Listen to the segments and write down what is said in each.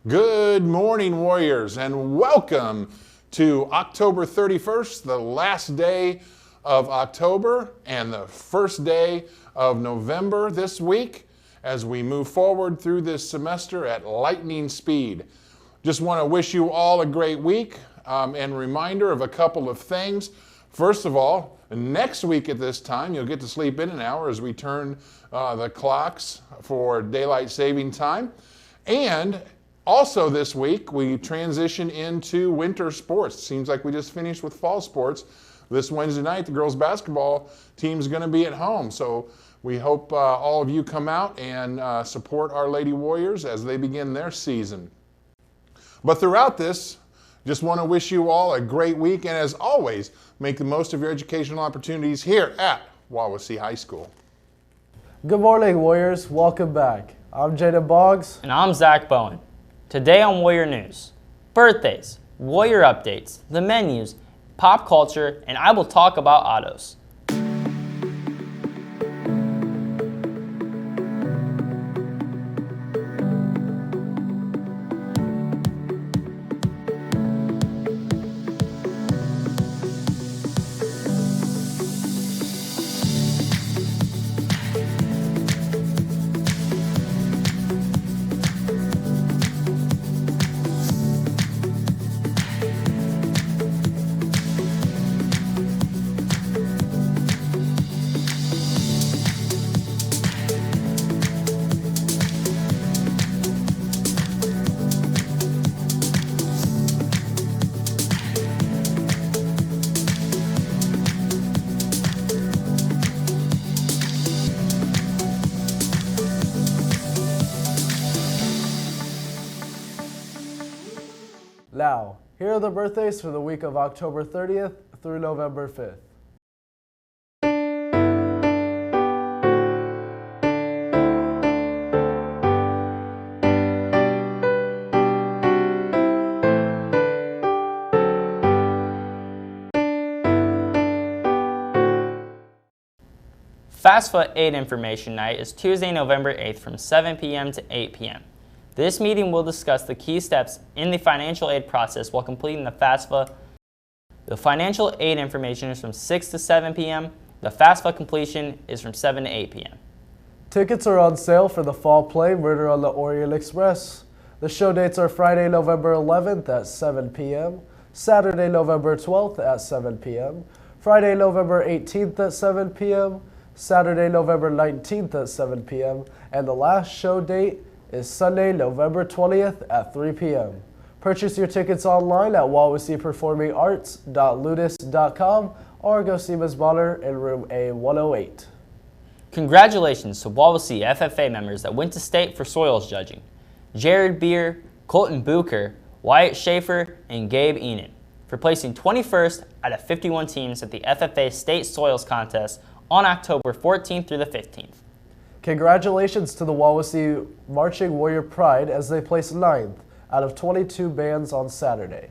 Good morning, Warriors, and welcome to October 31st, the last day of October and the first day of November this week as we move forward through this semester at lightning speed. Just want to wish you all a great week and reminder of a couple of things. First of all, next week at this time, you'll get to sleep in an hour as we turn the clocks for daylight saving time. And also this week, we transition into winter sports. Seems like we just finished with fall sports. This Wednesday night, the girls basketball team's going to be at home. So we hope all of you come out and support our Lady Warriors as they begin their season. But throughout this, just want to wish you all a great week. And as always, make the most of your educational opportunities here at Wawasee High School. Good morning, Warriors. Welcome back. I'm Jaden Boggs. And I'm Zach Bowen. Today on Warrior News, birthdays, Warrior updates, the menus, pop culture, and I will talk about autos. Now, here are the birthdays for the week of October 30th through November 5th. FAFSA Aid Information Night is Tuesday, November 8th from 7 p.m. to 8 p.m. This meeting will discuss the key steps in the financial aid process while completing the FAFSA. The financial aid information is from 6 to 7 p.m. The FAFSA completion is from 7 to 8 p.m. Tickets are on sale for the fall play Murder on the Orient Express. The show dates are Friday, November 11th at 7 p.m., Saturday, November 12th at 7 p.m., Friday, November 18th at 7 p.m., Saturday, November 19th at 7 p.m., and the last show date is Sunday, November 20th at 3 p.m. Purchase your tickets online at wawaseeperformingarts.ludus.com or go see Ms. Bonner in room A108. Congratulations to Wawasee FFA members that went to state for soils judging. Jared Beer, Colton Bucher, Wyatt Schaefer, and Gabe Enan for placing 21st out of 51 teams at the FFA State Soils Contest on October 14th through the 15th. Congratulations to the Wawasee Marching Warrior Pride as they placed 9th out of 22 bands on Saturday.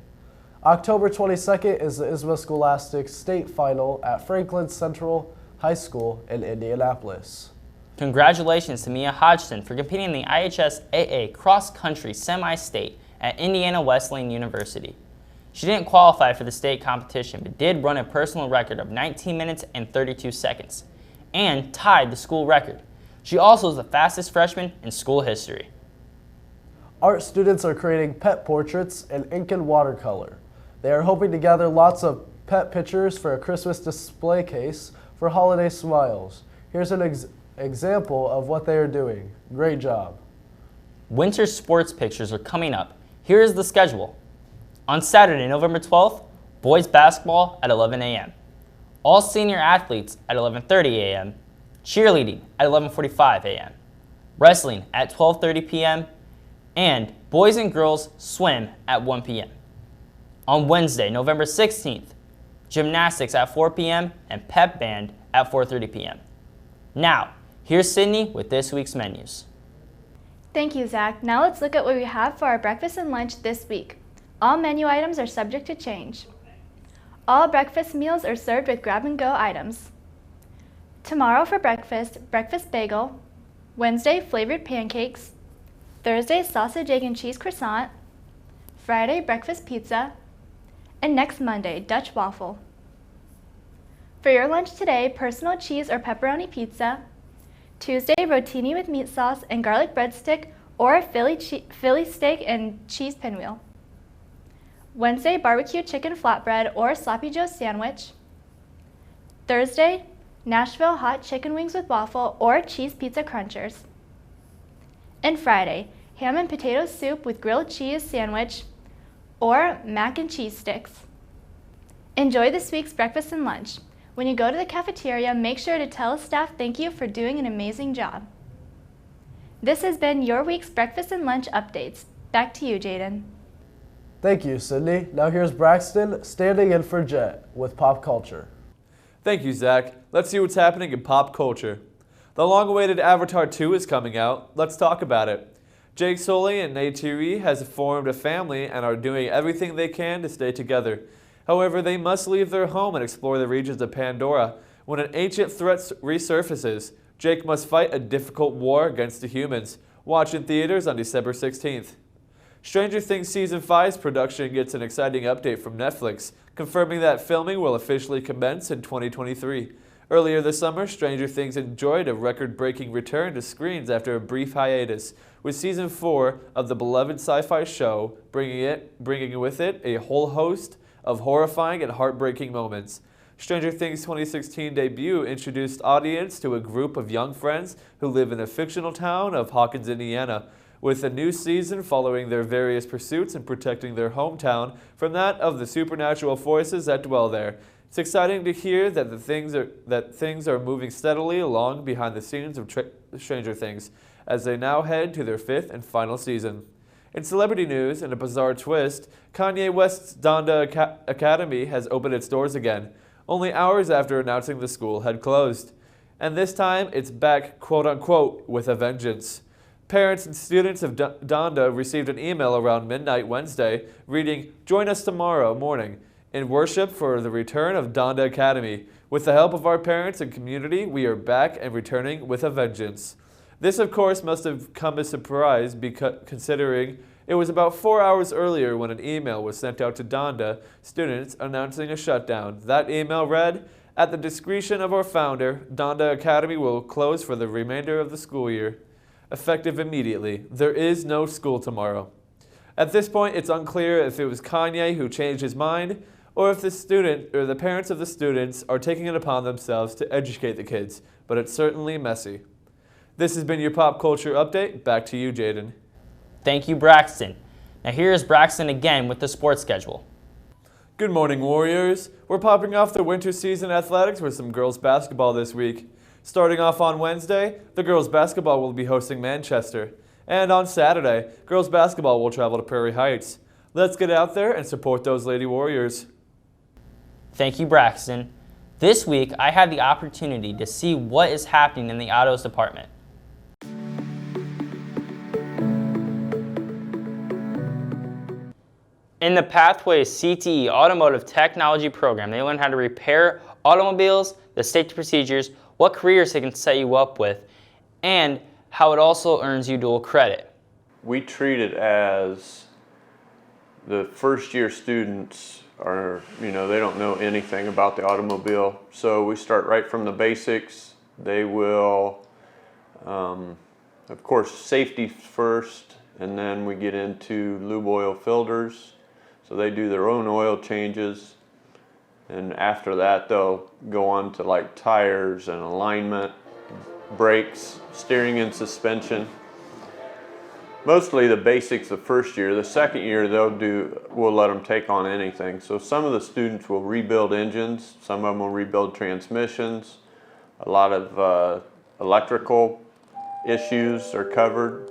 October 22nd is the ISMA Scholastic State Final at Franklin Central High School in Indianapolis. Congratulations to Mia Hodgson for competing in the IHS AA Cross Country Semi-State at Indiana Wesleyan University. She didn't qualify for the state competition but did run a personal record of 19 minutes and 32 seconds and tied the school record. She also is the fastest freshman in school history. Art students are creating pet portraits in ink and watercolor. They are hoping to gather lots of pet pictures for a Christmas display case for holiday smiles. Here's an example of what they are doing. Great job. Winter sports pictures are coming up. Here is the schedule. On Saturday, November 12th, boys basketball at 11 a.m. All senior athletes at 11:30 a.m. Cheerleading at 11:45 a.m., wrestling at 12:30 p.m., and boys and girls swim at 1 p.m. On Wednesday, November 16th, gymnastics at 4 p.m. and pep band at 4:30 p.m. Now, here's Sydney with this week's menus. Thank you, Zach. Now let's look at what we have for our breakfast and lunch this week. All menu items are subject to change. All breakfast meals are served with grab-and-go items. Tomorrow for breakfast, breakfast bagel. Wednesday, flavored pancakes. Thursday, sausage, egg, and cheese croissant. Friday, breakfast pizza. And next Monday, Dutch waffle. For your lunch today, personal cheese or pepperoni pizza. Tuesday, rotini with meat sauce and garlic breadstick or Philly steak and cheese pinwheel. Wednesday, barbecue chicken flatbread or sloppy joe sandwich. Thursday, Nashville hot chicken wings with waffle or cheese pizza crunchers. And Friday, ham and potato soup with grilled cheese sandwich or mac and cheese sticks. Enjoy this week's breakfast and lunch. When you go to the cafeteria, make sure to tell staff thank you for doing an amazing job. This has been your week's breakfast and lunch updates. Back to you, Jaden. Thank you, Sydney. Now here's Braxton standing in for Jet with Pop Culture. Thank you, Zach. Let's see what's happening in pop culture. The long-awaited Avatar 2 is coming out. Let's talk about it. Jake Sully and Neytiri has formed a family and are doing everything they can to stay together. However, they must leave their home and explore the regions of Pandora. When an ancient threat resurfaces, Jake must fight a difficult war against the humans. Watch in theaters on December 16th. Stranger Things Season 5's production gets an exciting update from Netflix, confirming that filming will officially commence in 2023. Earlier this summer, Stranger Things enjoyed a record-breaking return to screens after a brief hiatus, with Season 4 of the beloved sci-fi show bringing with it a whole host of horrifying and heartbreaking moments. Stranger Things' 2016 debut introduced audience to a group of young friends who live in a fictional town of Hawkins, Indiana, with a new season following their various pursuits and protecting their hometown from that of the supernatural forces that dwell there. It's exciting to hear that things are moving steadily along behind the scenes of Stranger Things, as they now head to their 5th and final season. In celebrity news, in a bizarre twist, Kanye West's Donda Academy has opened its doors again, only hours after announcing the school had closed. And this time, it's back, quote-unquote, with a vengeance. Parents and students of Donda received an email around midnight Wednesday reading, "Join us tomorrow morning in worship for the return of Donda Academy. With the help of our parents and community, we are back and returning with a vengeance." This, of course, must have come as a surprise considering it was about 4 hours earlier when an email was sent out to Donda students announcing a shutdown. That email read, "At the discretion of our founder, Donda Academy will close for the remainder of the school year. Effective immediately. There is no school tomorrow." At this point, it's unclear if it was Kanye who changed his mind or if the student or the parents of the students are taking it upon themselves to educate the kids, but it's certainly messy. This has been your Pop Culture Update. Back to you, Jaden. Thank you, Braxton. Now here's Braxton again with the sports schedule. Good morning, Warriors. We're popping off the winter season athletics with some girls basketball this week. Starting off on Wednesday, the girls basketball will be hosting Manchester. And on Saturday, girls basketball will travel to Prairie Heights. Let's get out there and support those Lady Warriors. Thank you, Braxton. This week, I had the opportunity to see what is happening in the autos department. In the Pathways CTE Automotive Technology program, they learn how to repair automobiles, the safety procedures, what careers they can set you up with, and how it also earns you dual credit. We treat it as the first year students are, they don't know anything about the automobile. So we start right from the basics. They will, of course, safety first, and then we get into lube oil filters. So they do their own oil changes. And after that, they'll go on to like tires and alignment, brakes, steering and suspension. Mostly the basics the first year. The second year we'll let them take on anything. So some of the students will rebuild engines, some of them will rebuild transmissions. A lot of electrical issues are covered.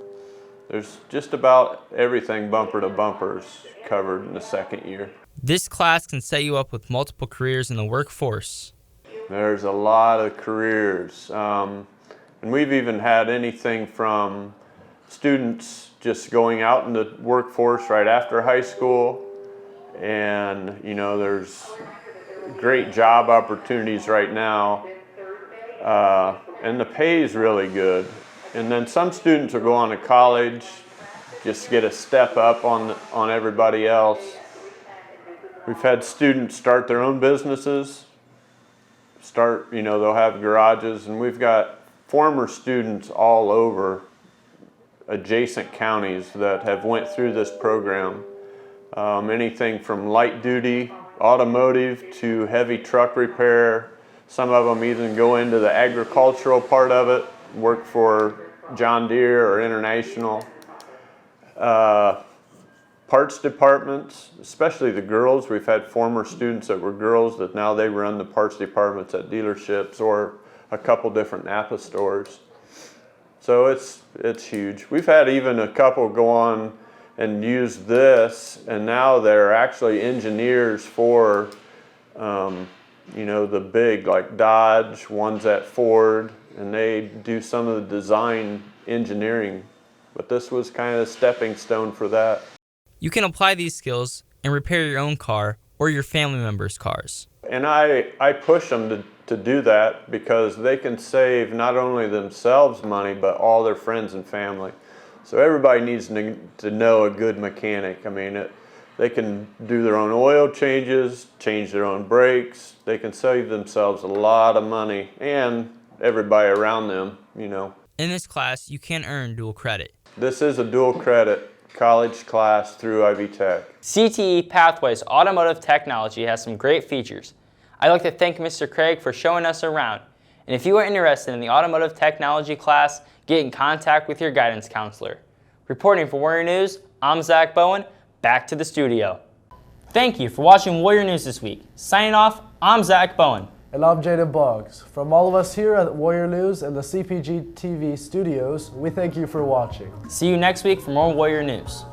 There's just about everything bumper to bumper is covered in the second year. This class can set you up with multiple careers in the workforce. There's a lot of careers. And we've even had anything from students just going out in the workforce right after high school. And, there's great job opportunities right now. And the pay is really good. And then some students will go on to college just get a step up on everybody else. We've had students start their own businesses, they'll have garages, and we've got former students all over adjacent counties that have went through this program. Anything from light duty, automotive, to heavy truck repair. Some of them even go into the agricultural part of it, work for John Deere or International. Parts departments, especially the girls. We've had former students that were girls that now they run the parts departments at dealerships or a couple different Napa stores. So it's huge. We've had even a couple go on and use this, and now they're actually engineers for the big, like Dodge, ones at Ford, and they do some of the design engineering. But this was kind of a stepping stone for that. You can apply these skills and repair your own car or your family members' cars. And I push them to do that because they can save not only themselves money, but all their friends and family. So everybody needs to know a good mechanic. I mean, they can do their own oil changes, change their own brakes. They can save themselves a lot of money and everybody around them, In this class, you can earn dual credit. This is a dual credit college class through Ivy Tech. CTE Pathways Automotive Technology has some great features. I'd like to thank Mr. Craig for showing us around. And if you are interested in the automotive technology class, get in contact with your guidance counselor. Reporting for Warrior News, I'm Zach Bowen. Back to the studio. Thank you for watching Warrior News this week. Signing off, I'm Zach Bowen. And I'm Jaden Boggs. From all of us here at Warrior News and the CPG-TV studios, we thank you for watching. See you next week for more Warrior News.